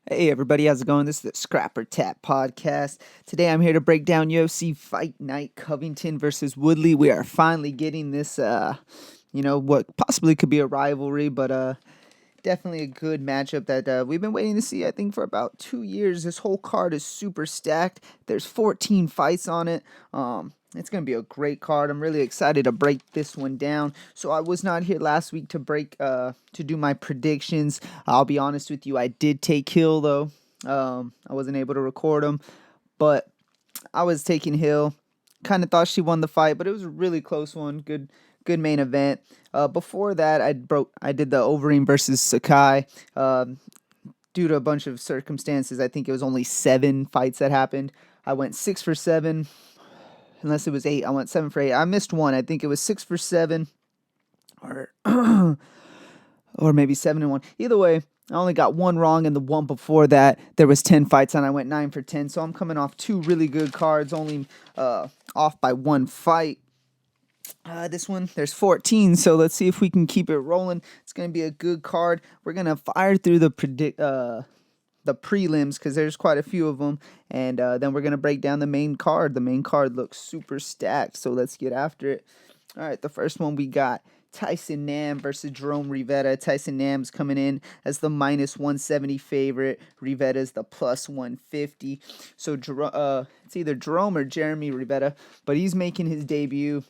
Hey everybody, how's it going? This is the Scrapper Tap podcast. Today I'm here to break down UFC Fight Night Covington versus Woodley. We are finally getting this what possibly could be a rivalry, but definitely a good matchup that we've been waiting to see, I think, for about 2 years. This whole card is super stacked. There's 14 fights on it. It's going to be a great card. I'm really excited to break this one down. So I was not here last week to do my predictions. I'll be honest with you, I did take Hill, though. I wasn't able to record them, but I was taking Hill. Kind of thought she won the fight, but it was a really close one. Good main event. Before that, I did the Overeem versus Sakai. Due to a bunch of circumstances, I think it was only 7 fights that happened. I went 6 for 7. Unless it was 8, I went 7 for 8. I missed one. I think it was 6 for 7, or or maybe 7 and 1. Either way, I only got one wrong, and the one before that, there was 10 fights, and I went 9 for 10. So I'm coming off 2 really good cards, only off by 1 fight. This one, there's 14, so let's see if we can keep it rolling. It's going to be a good card. We're going to fire through the prelims because there's quite a few of them, and then we're going to break down the main card. The main card looks super stacked, so let's get after it. All right, the first one we got Tyson Nam versus Jerome Rivera. Tyson Nam's coming in as the minus 170 favorite. Rivera's the plus 150. So it's either Jerome or Jeremy Rivera, but he's making his debut.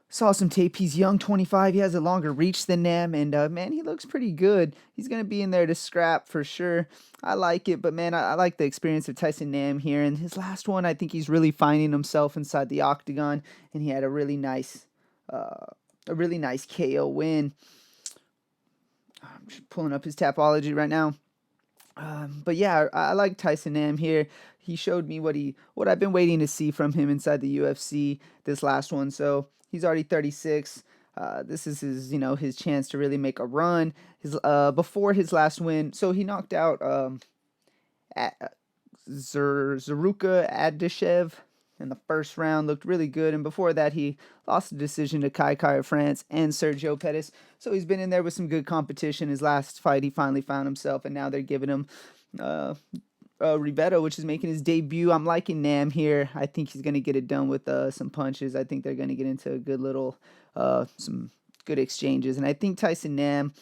Saw some tape. He's young, 25. He has a longer reach than Nam, and man, he looks pretty good. He's gonna be in there to scrap for sure. I like it, but man, I like the experience of Tyson Nam here. And his last one, I think he's really finding himself inside the octagon, and he had a really nice KO win. I'm just pulling up his Tapology right now. But yeah, I like Tyson Nam here. He showed me what I've been waiting to see from him inside the UFC this last one. So he's already 36. This is his chance to really make a run. Before his last win, so he knocked out Zaruka Adishev in the first round, looked really good. And before that, he lost the decision to Kai of France and Sergio Pettis. So he's been in there with some good competition. His last fight, he finally found himself, and now they're giving him Rivera, which is making his debut. I'm liking Nam here. I think he's going to get it done with some punches. I think they're going to get into a good little, some good exchanges. And I think Tyson Nam,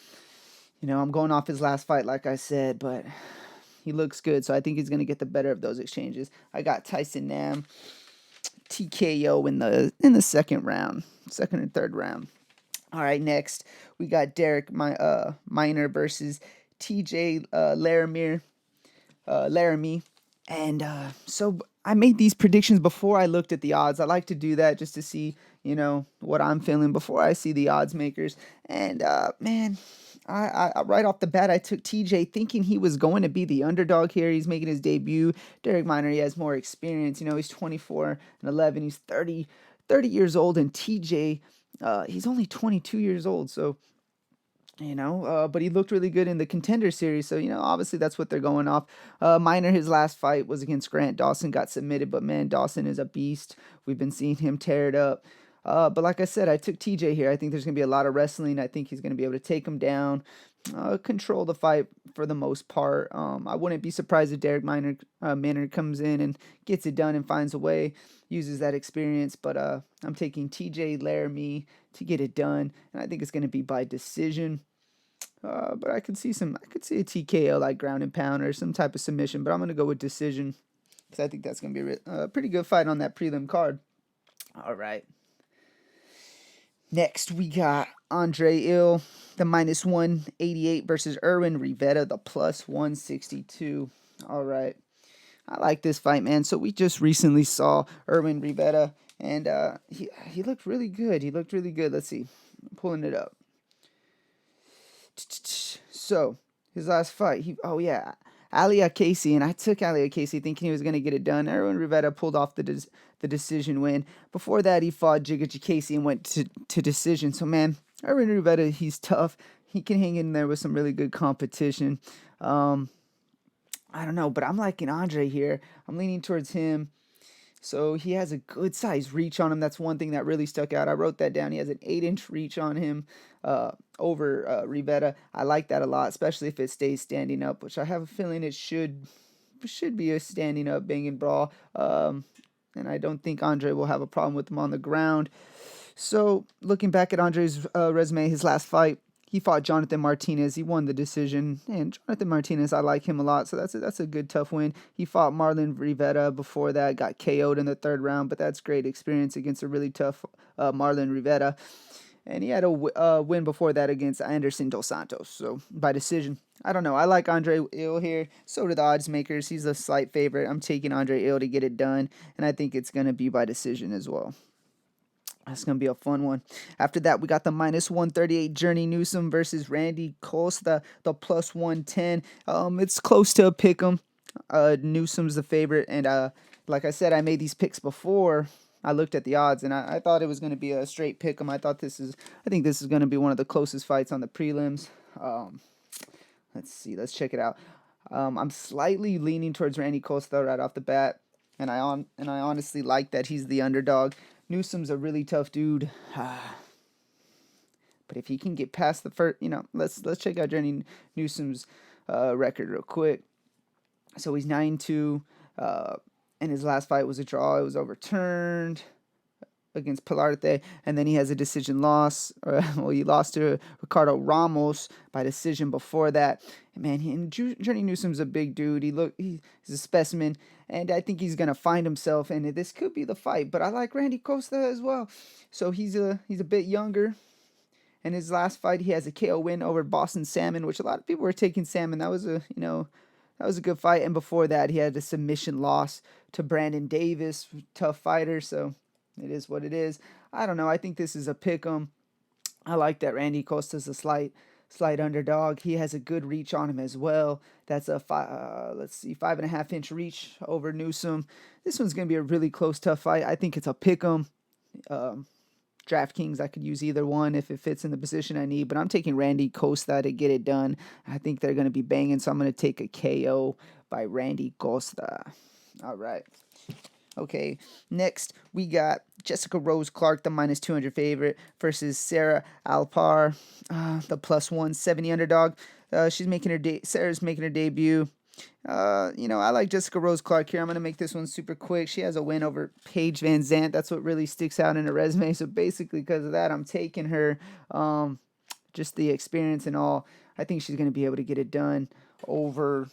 I'm going off his last fight, like I said, but he looks good. So I think he's going to get the better of those exchanges. I got Tyson Nam TKO in the second and third round. All right, next we got Derek Minor versus TJ Laramie. And so I made these predictions before I looked at the odds. I like to do that just to see, what I'm feeling before I see the odds makers. And man, I right off the bat, I took TJ thinking he was going to be the underdog here. He's making his debut. Derek Minor, he has more experience. He's 24 and 11. He's 30 years old. And TJ, he's only 22 years old. So, but he looked really good in the Contender Series. So, obviously that's what they're going off. Minor, his last fight was against Grant Dawson, got submitted. But, man, Dawson is a beast. We've been seeing him tear it up. But like I said, I took TJ here. I think there's going to be a lot of wrestling. I think he's going to be able to take him down, control the fight for the most part. I wouldn't be surprised if Derek Minor comes in and gets it done and finds a way, uses that experience. But I'm taking TJ Laramie to get it done, and I think it's going to be by decision. But I could see a TKO, like ground and pound or some type of submission. But I'm going to go with decision because I think that's going to be a pretty good fight on that prelim card. All right. Next, we got Andre Ewell, the minus 188 versus Erwin Rivera, the plus 162. All right. I like this fight, man. So we just recently saw Erwin Rivera, and he looked really good. Let's see. I'm pulling it up. So, his last fight, Ali Casey, and I took Ali Casey thinking he was going to get it done. Erwin Rivera pulled off the decision win. Before that, he fought Jiga Casey and went to decision. So, man, Erwin Rivera, he's tough. He can hang in there with some really good competition. I don't know, but I'm liking Andre here. I'm leaning towards him. So he has a good size reach on him. That's one thing that really stuck out. I wrote that down. He has an 8-inch reach on him over Rivera. I like that a lot, especially if it stays standing up, which I have a feeling it should be a standing up banging brawl. And I don't think Andre will have a problem with him on the ground. So looking back at Andre's resume, his last fight, he fought Jonathan Martinez. He won the decision, and Jonathan Martinez, I like him a lot, so that's a good tough win. He fought Marlon Rivera before that, got KO'd in the third round, but that's great experience against a really tough Marlon Rivera. And he had a win before that against Anderson Dos Santos, so by decision. I don't know. I like Andre Ewell here. So do the odds makers. He's a slight favorite. I'm taking Andre Ewell to get it done, and I think it's going to be by decision as well. That's going to be a fun one. After that, we got the -138 Journey Newson versus Randy Costa, the +110. It's close to a pick 'em. Newsom's the favorite, and like I said, I made these picks before. I looked at the odds, and I thought it was going to be a straight pick 'em. I think this is going to be one of the closest fights on the prelims. Let's see. Let's check it out. I'm slightly leaning towards Randy Costa right off the bat, and I honestly like that he's the underdog. Newsom's a really tough dude, but if he can get past the first, let's check out Journey Newsom's record real quick. So he's 9-2, and his last fight was a draw. It was overturned against Pilarte, and then he has a decision loss. He lost to Ricardo Ramos by decision before that. And Journey Newsom's a big dude. He's a specimen, and I think he's gonna find himself, and this could be the fight. But I like Randy Costa as well. So he's a bit younger. And his last fight, he has a KO win over Boston Salmon, which a lot of people were taking Salmon. That was a good fight. And before that, he had a submission loss to Brandon Davis, tough fighter. So it is what it is. I don't know. I think this is a pick 'em. I like that Randy Costa's a slight underdog. He has a good reach on him as well. That's a 5.5-inch reach over Newsom. This one's gonna be a really close, tough fight. I think it's a pick 'em. DraftKings, I could use either one if it fits in the position I need, but I'm taking Randy Costa to get it done. I think they're gonna be banging, so I'm gonna take a KO by Randy Costa. All right. Okay, next we got Jessica Rose Clark, the -200 favorite, versus Sarah Alpar, the +170 underdog. Sarah's making her debut. I like Jessica Rose Clark here. I'm going to make this one super quick. She has a win over Paige Van Zandt. That's what really sticks out in her resume. So basically, because of that, I'm taking her. Just the experience and all. I think she's going to be able to get it done over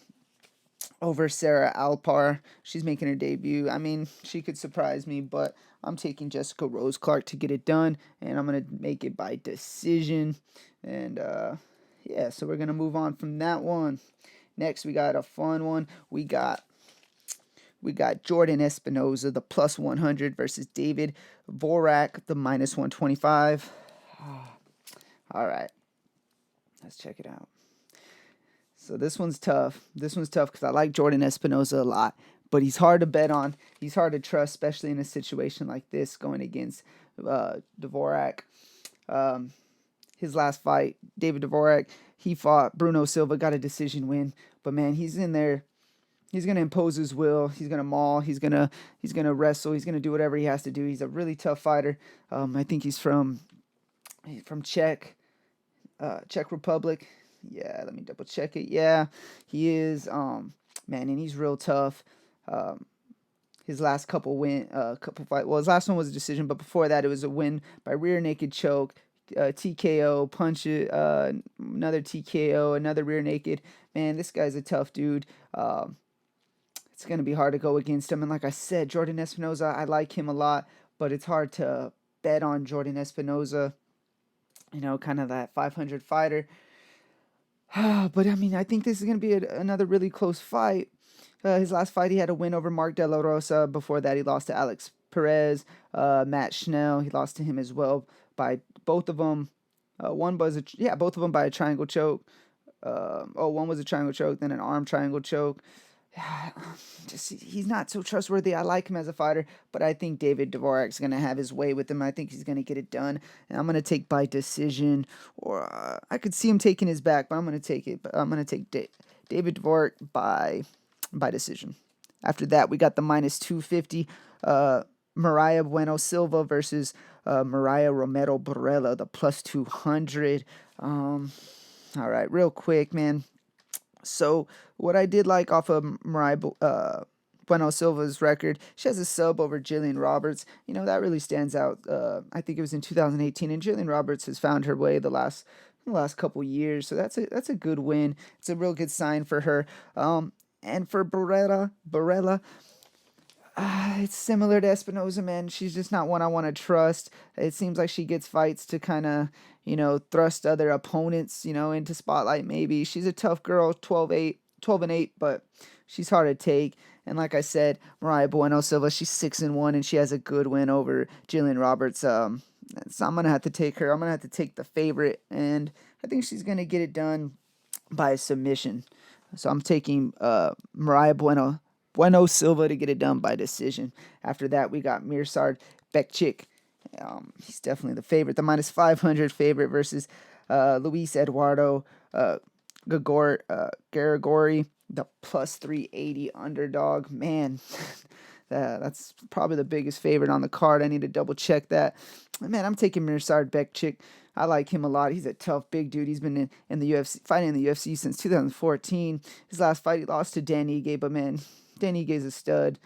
Sarah Alpar. She's making her debut. I mean, she could surprise me, but I'm taking Jessica Rose Clark to get it done, and I'm going to make it by decision. And, so we're going to move on from that one. Next, we got a fun one. We got Jordan Espinosa, the +100, versus David Dvorak, the -125. All right. Let's check it out. So this one's tough. This one's tough because I like Jordan Espinosa a lot, but he's hard to bet on. He's hard to trust, especially in a situation like this going against Dvorak. His last fight, David Dvorak, he fought Bruno Silva, got a decision win. But man, he's in there. He's gonna impose his will. He's gonna maul. He's gonna wrestle. He's gonna do whatever he has to do. He's a really tough fighter. I think he's from Czech Republic. Yeah, let me double check it. Yeah, he is. Man, and he's real tough. His last couple fight. Well, his last one was a decision, but before that, it was a win by rear naked choke, TKO, punch it, another TKO, another rear naked. Man, this guy's a tough dude. It's gonna be hard to go against him. And like I said, Jordan Espinosa, I like him a lot, but it's hard to bet on Jordan Espinosa. Kind of that 500 fighter. But I mean, I think this is going to be another really close fight. His last fight, he had a win over Mark De La Rosa. Before that, he lost to Alex Perez. Matt Schnell, he lost to him as well by both of them. Both of them by a triangle choke. One was a triangle choke, then an arm triangle choke. He's not so trustworthy. I like him as a fighter, but I think David Dvorak's going to have his way with him. I think he's going to get it done, and I'm going to take by decision, or I could see him taking his back, but I'm going to take it. But I'm going to take David Dvorak by decision. After that, we got the -250 Mariah Bueno Silva versus Mariah Romero Borella, the plus 200. All right, real quick, man. So what I did like off of Mariah Bueno Silva's record, she has a sub over Jillian Roberts. That really stands out. I think it was in 2018, and Jillian Roberts has found her way the last couple years. So that's a good win. It's a real good sign for her. And for Borella, it's similar to Espinosa, man. She's just not one I want to trust. It seems like she gets fights to kind of, thrust other opponents, into spotlight maybe. She's a tough girl, 12-8, but she's hard to take. And like I said, Mariah Bueno Silva, she's 6-1, and she has a good win over Jillian Roberts. So I'm going to have to take her. I'm going to have to take the favorite, and I think she's going to get it done by submission. So I'm taking Mariah Bueno Silva to get it done by decision. After that, we got Meerschaert Bektic. He's definitely the favorite, the minus 500 favorite versus Luis Eduardo Garagorri, the plus 380 underdog. Man, that's probably the biggest favorite on the card. I need to double check that. Man, I'm taking Meerschaert Bektic. I like him a lot. He's a tough, big dude. He's been in the UFC, fighting in the UFC since 2014. His last fight, he lost to Dan Ige, but man, Dan Ige's a stud.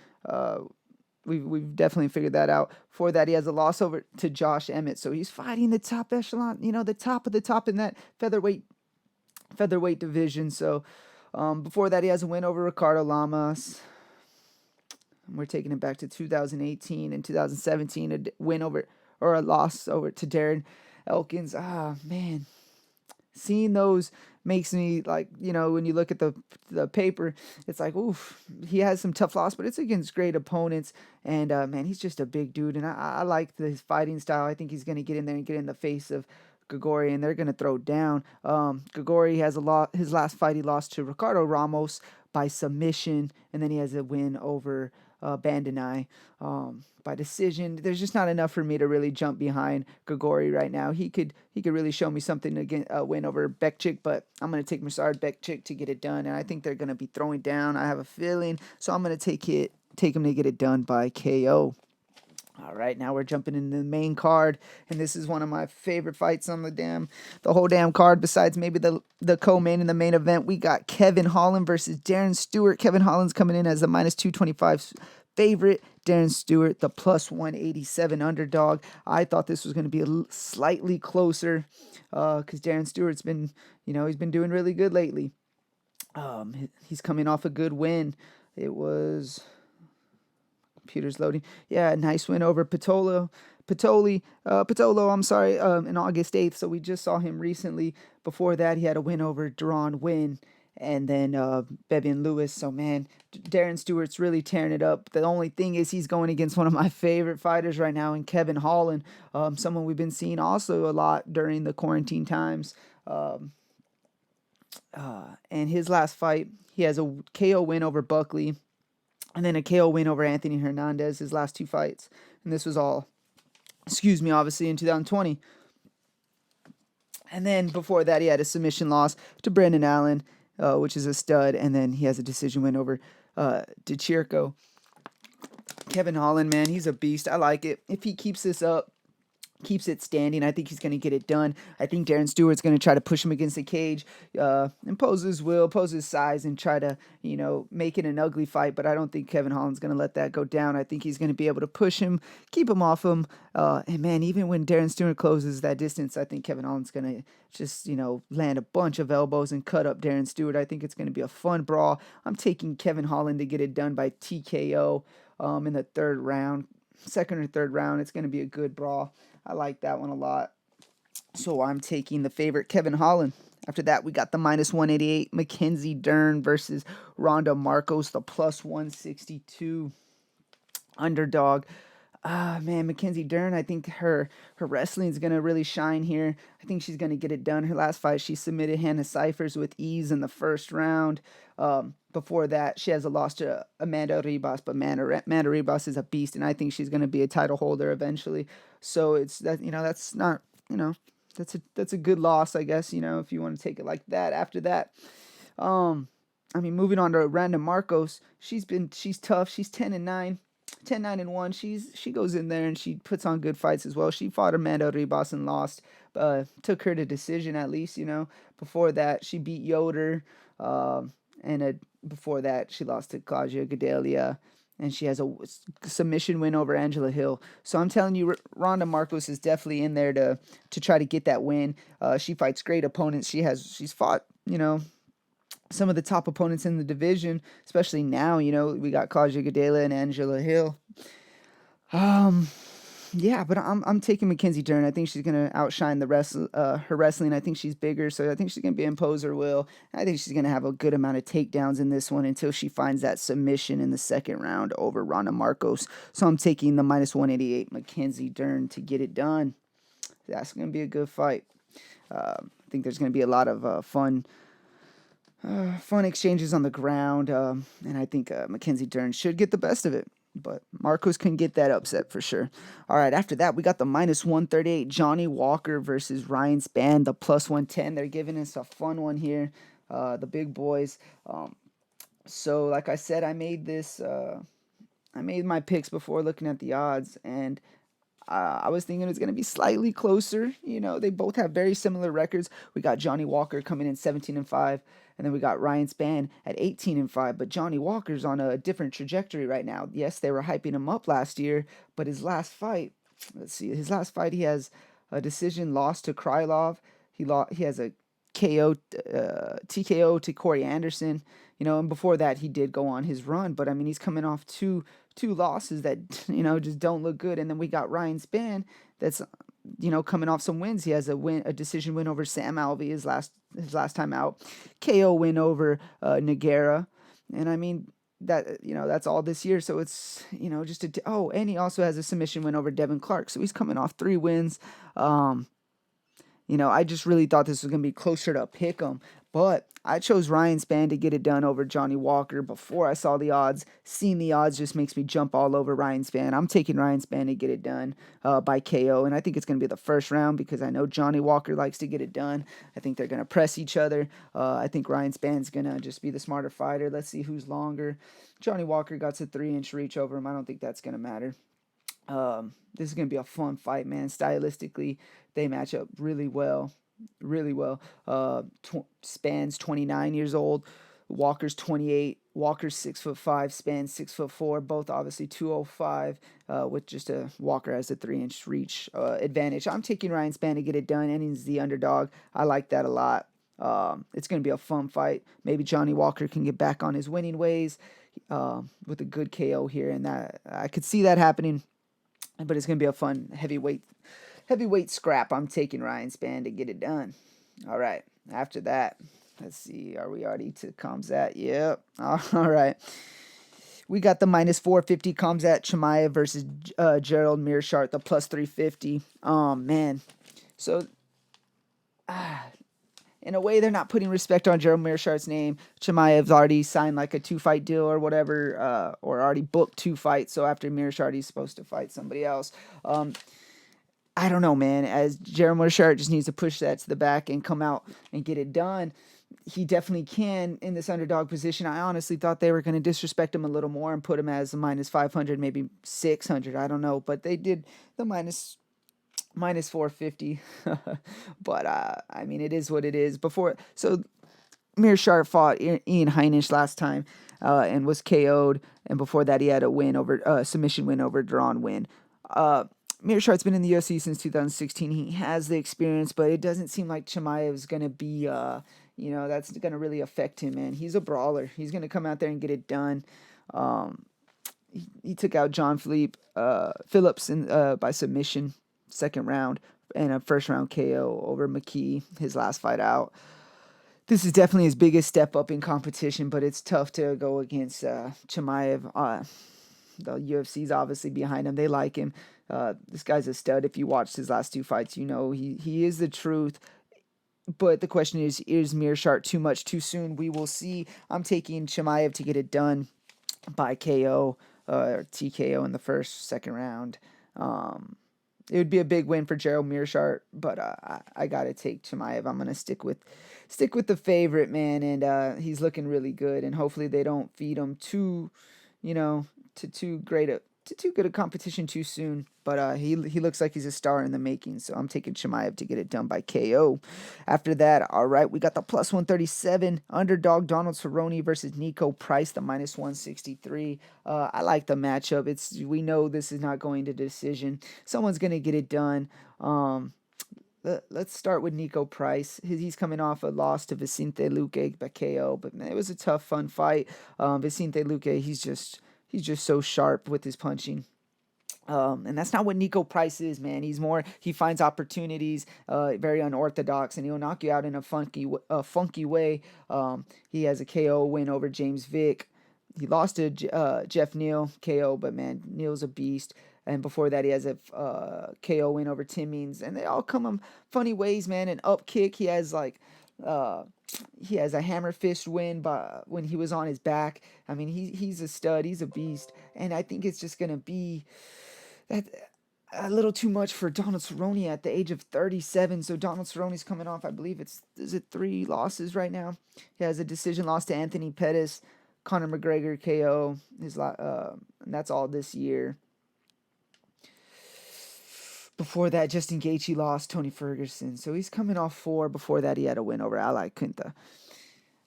We've definitely figured that out. For that, he has a loss over to Josh Emmett, so he's fighting the top echelon, the top of the top in that featherweight division. So before that, he has a win over Ricardo Lamas. We're taking it back to 2018 and 2017, a win over or a loss over to Darren Elkins. Man, seeing those makes me like, when you look at the paper, it's like, oof, he has some tough loss, but it's against great opponents. And man, he's just a big dude, and I like his fighting style. I think he's gonna get in there and get in the face of Garagorri, and they're gonna throw down. Garagorri has his last fight, he lost to Ricardo Ramos by submission, and then he has a win over Bandonai by decision. There's just not enough for me to really jump behind Garagorri right now. He could really show me something to win over Bektic, but I'm going to take Meerschaert Bektic to get it done, and I think they're going to be throwing down. I have a feeling, so I'm going to take him to get it done by KO. All right, now we're jumping into the main card, and this is one of my favorite fights on the whole damn card, besides maybe the co-main in the main event. We got Kevin Holland versus Dern Stewart. Kevin Holland's coming in as a minus 225 favorite. Dern Stewart, the plus 187 underdog. I thought this was going to be slightly closer because Dern Stewart's been, he's been doing really good lately. He's coming off a good win. It was... Computer's loading. Yeah, nice win over Patolo, I'm sorry, in August 8th. So we just saw him recently. Before that, he had a win over Deron Wynn and then Bevian Lewis. So, man, Dern Stewart's really tearing it up. The only thing is he's going against one of my favorite fighters right now in Kevin Holland, someone we've been seeing also a lot during the quarantine times. And his last fight, he has a KO win over Buckley, and then a KO win over Anthony Hernandez, his last two fights. And this was all, obviously in 2020. And then before that, he had a submission loss to Brendan Allen, which is a stud. And then he has a decision win over DeChirco. Kevin Holland, man, he's a beast. I like it. If he keeps this up, keeps it standing, I think he's going to get it done. I think Dern Stewart's going to try to push him against the cage, impose his size, and try to, make it an ugly fight. But I don't think Kevin Holland's going to let that go down. I think he's going to be able to push him, keep him off him. And man, even when Dern Stewart closes that distance, I think Kevin Holland's going to just, land a bunch of elbows and cut up Dern Stewart. I think it's going to be a fun brawl. I'm taking Kevin Holland to get it done by TKO in the second or third round. It's going to be a good brawl. I like that one a lot. So I'm taking the favorite, Kevin Holland. After that, we got the minus 188, Mackenzie Dern versus Rhonda Markos, the plus 162 underdog. Man, Mackenzie Dern, I think her wrestling is going to really shine here. I think she's going to get it done. Her last fight, she submitted Hannah Cyphers with ease in the first round. Before that, she has a loss to Amanda Ribas, but Amanda Ribas is a beast, and I think she's going to be a title holder eventually. So it's that, that's not, that's a good loss, I guess, if you want to take it like that. After that, moving on to Rhonda Markos, she's tough. She's 10-9. 10-9-1. She goes in there and she puts on good fights as well. She fought Amanda Ribas and lost. Took her to decision at least, Before that, she beat Yoder. And before that, she lost to Claudia Gadelia. And she has a submission win over Angela Hill. So I'm telling you, Ronda Markos is definitely in there to try to get that win. She fights great opponents. She's fought, some of the top opponents in the division, especially now. We got Claudia Gadelia and Angela Hill. Yeah, but I'm taking Mackenzie Dern. I think she's gonna outshine her wrestling. I think she's bigger, so I think she's gonna be imposer will. I think she's gonna have a good amount of takedowns in this one until she finds that submission in the second round over Ronda Markos. So I'm taking the -188 Mackenzie Dern to get it done. That's gonna be a good fight. I think there's gonna be a lot of fun exchanges on the ground, and I think Mackenzie Dern should get the best of it. But Markos can get that upset for sure. All right, after that, we got the -138 Johnny Walker versus Ryan Spann, the +110. They're giving us a fun one here, the big boys. So, like I said, I made my picks before looking at the odds, and I was thinking it was going to be slightly closer. They both have very similar records. We got Johnny Walker coming in 17-5, and then we got Ryan Spann at 18-5. But Johnny Walker's on a different trajectory right now. Yes, they were hyping him up last year, but his last fight, he has a decision loss to Krylov. He has a TKO to Corey Anderson. And before that he did go on his run, but I mean he's coming off two losses that just don't look good. And then we got Ryan Spann that's coming off some wins. He has a decision win over Sam Alvey his last time out, KO win over Nogueira, and I mean that's all this year. So it's and he also has a submission win over Devin Clark. So he's coming off 3 wins. I just really thought this was going to be closer to a pick'em, but I chose Ryan Spann to get it done over Johnny Walker before I saw the odds. Seeing the odds just makes me jump all over Ryan Spann. I'm taking Ryan Spann to get it done by KO, and I think it's going to be the first round because I know Johnny Walker likes to get it done. I think they're going to press each other. I think Ryan Spann's going to just be the smarter fighter. Let's see who's longer. Johnny Walker got a 3-inch reach over him. I don't think that's going to matter. This is going to be a fun fight, man. Stylistically, they match up really well. Spann's 29 years old. Walker's 28. Walker's 6'5". Spann's 6'4". Both obviously 205. With just a Walker has a 3-inch reach advantage. I'm taking Ryan Spann to get it done, and he's the underdog. I like that a lot. It's going to be a fun fight. Maybe Johnny Walker can get back on his winning ways with a good KO here, and that I could see that happening. But it's going to be a fun heavyweight scrap. I'm taking Ryan Spann to get it done. All right. After that, let's see. Are we already to Khamzat? Yep. All right. We got the -450 Khamzat Chimaev versus Gerald Meerschaert, the +350. Man. So, in a way, they're not putting respect on Gerald Meerschaert's name. Chimaev's already signed like a 2-fight deal or whatever, or already booked 2 fights. So after Meerschaert, he's supposed to fight somebody else. I don't know, man. As Gerald Meerschaert just needs to push that to the back and come out and get it done. He definitely can in this underdog position. I honestly thought they were going to disrespect him a little more and put him as a -500, maybe 600. I don't know, but they did the -450. But I mean, it is what it is. So Meerschaert fought Ian Heinisch last time and was KO'd, and before that he had a submission win over drawn win. Meerschaert's been in the UFC since 2016. He has the experience, but it doesn't seem like Chimaev's going to be, that's going to really affect him, man. He's a brawler. He's going to come out there and get it done. He took out John Phillips by submission, second round, and a first-round KO over McKee, his last fight out. This is definitely his biggest step up in competition, but it's tough to go against Chimaev. The UFC's obviously behind him. They like him. This guy's a stud. If you watched his last 2 fights, he is the truth. But the question is Meerschaert too much too soon? We will see. I'm taking Chimaev to get it done by KO or TKO in the second round. It would be a big win for Gerald Meerschaert, but I gotta take Chimaev. I'm gonna stick with the favorite, man, and he's looking really good. And hopefully they don't feed him too great too good a competition too soon. But he looks like he's a star in the making. So I'm taking Chimaev to get it done by KO. After that, all right, we got the plus 137 underdog Donald Cerrone versus Nico Price, the minus 163. I like the matchup. We know this is not going to decision. Someone's gonna get it done. Let's start with Nico Price. He's coming off a loss to Vicente Luque by KO, but man, it was a tough, fun fight. Vicente Luque, he's just so sharp with his punching. And that's not what Nico Price is, man. He finds opportunities, very unorthodox, and he'll knock you out in a funky way. He has a KO win over James Vick. He lost to Jeff Neal, KO, but man, Neal's a beast. And before that, he has a KO win over Tim Means, and they all come in funny ways, man. An up kick, he has a hammer fist win when he was on his back. I mean, he's a stud, he's a beast, and I think it's just gonna be that a little too much for Donald Cerrone at the age of 37. So Donald Cerrone's coming off, I believe is it 3 losses right now. He has a decision loss to Anthony Pettis, Conor McGregor KO, and that's all this year. Before that, Justin Gaethje lost Tony Ferguson, so he's coming off 4. Before that, he had a win over Ali Quinta.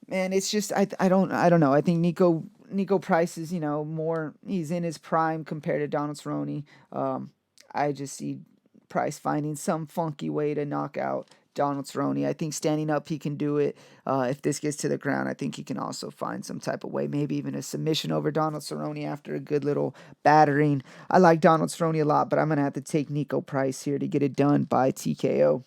Man, it's just I don't know. I think Nico Price is he's in his prime compared to Donald Cerrone. I just see Price finding some funky way to knock out Donald Cerrone. I think standing up he can do it. If this gets to the ground, I think he can also find some type of way, maybe even a submission over Donald Cerrone after a good little battering. I like Donald Cerrone a lot, but I'm gonna have to take Nico Price here to get it done by TKO.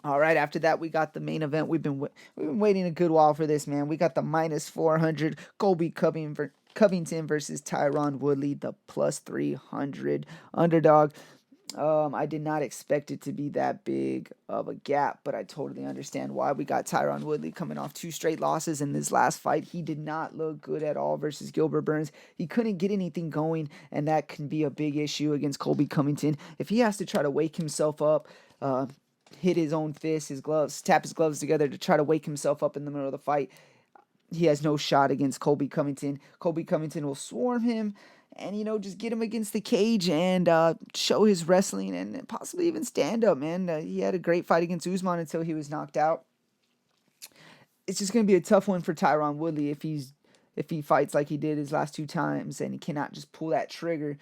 All right, after that, we got the main event. We've been waiting a good while for this, man. We got the minus 400 Colby Covington versus Tyron Woodley, the plus 300 underdog. I did not expect it to be that big of a gap, but I totally understand why. We got Tyron Woodley coming off 2 straight losses in this last fight. He did not look good at all versus Gilbert Burns. He couldn't get anything going, and that can be a big issue against Colby Covington. If he has to try to wake himself up, hit his own fist, his gloves, tap his gloves together to try to wake himself up in the middle of the fight, he has no shot against Colby Covington. Colby Covington will swarm him and, just get him against the cage and show his wrestling and possibly even stand up, man. He had a great fight against Usman until he was knocked out. It's just going to be a tough one for Tyron Woodley if he fights like he did his last 2 times and he cannot just pull that trigger.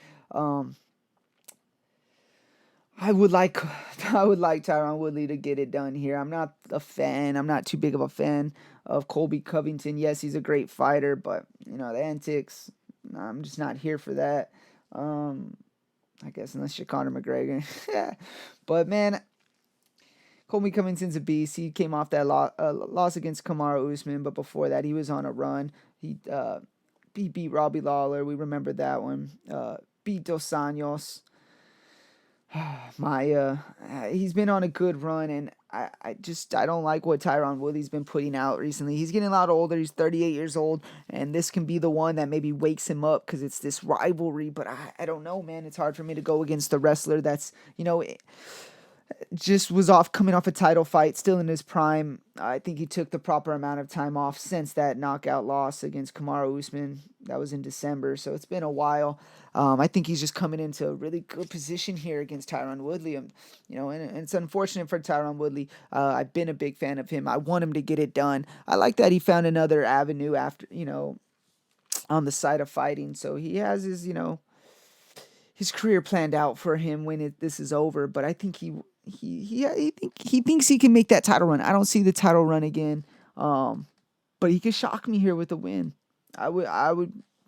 I would like Tyron Woodley to get it done here. I'm not a fan. I'm not too big of a fan of Colby Covington. Yes, he's a great fighter, but the antics, I'm just not here for that. I guess unless you're Conor McGregor. But man, Colby Covington's a beast. He came off that loss against Kamaru Usman, but before that, he was on a run. He beat Robbie Lawler. We remember that one. Beat Dos Anjos. He's been on a good run, and I don't like what Tyron Woodley's been putting out recently. He's getting a lot older. He's 38 years old, and this can be the one that maybe wakes him up because it's this rivalry. But I don't know, man. It's hard for me to go against the wrestler that's just was coming off a title fight, still in his prime. I think he took the proper amount of time off since that knockout loss against Kamaru Usman. That was in December, so it's been a while. I think he's just coming into a really good position here against Tyron Woodley. And it's unfortunate for Tyron Woodley. I've been a big fan of him. I want him to get it done. I like that he found another avenue after, on the side of fighting. So he has his career planned out for him when this is over. But I think he thinks he can make that title run. I don't see the title run again. But he could shock me here with a win.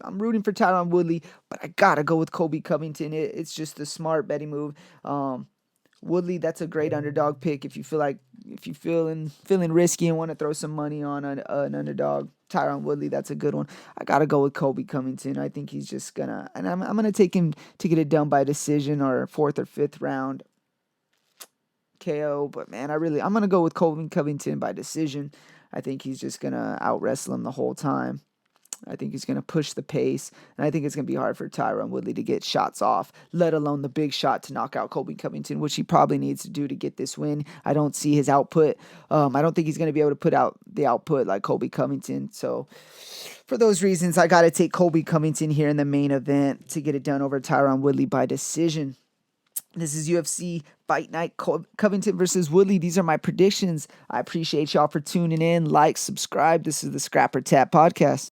I'm rooting for Tyron Woodley, but I gotta go with Colby Covington. It's just a smart betting move. Woodley, that's a great underdog pick if you feeling risky and want to throw some money on an underdog. Tyron Woodley, that's a good one. I gotta go with Colby Covington. I think he's just gonna, and I'm gonna take him to get it done by decision or 4th or 5th round KO. But man, I'm gonna go with Colby Covington by decision. I think he's just gonna out wrestle him the whole time. I think he's going to push the pace, and I think it's going to be hard for Tyron Woodley to get shots off, let alone the big shot to knock out Colby Covington, which he probably needs to do to get this win. I don't see his output. I don't think he's going to be able to put out the output like Colby Covington. So for those reasons, I got to take Colby Covington here in the main event to get it done over Tyron Woodley by decision. This is UFC Fight Night, Covington versus Woodley. These are my predictions. I appreciate y'all for tuning in. Like, subscribe. This is the Scrapper Tap Podcast.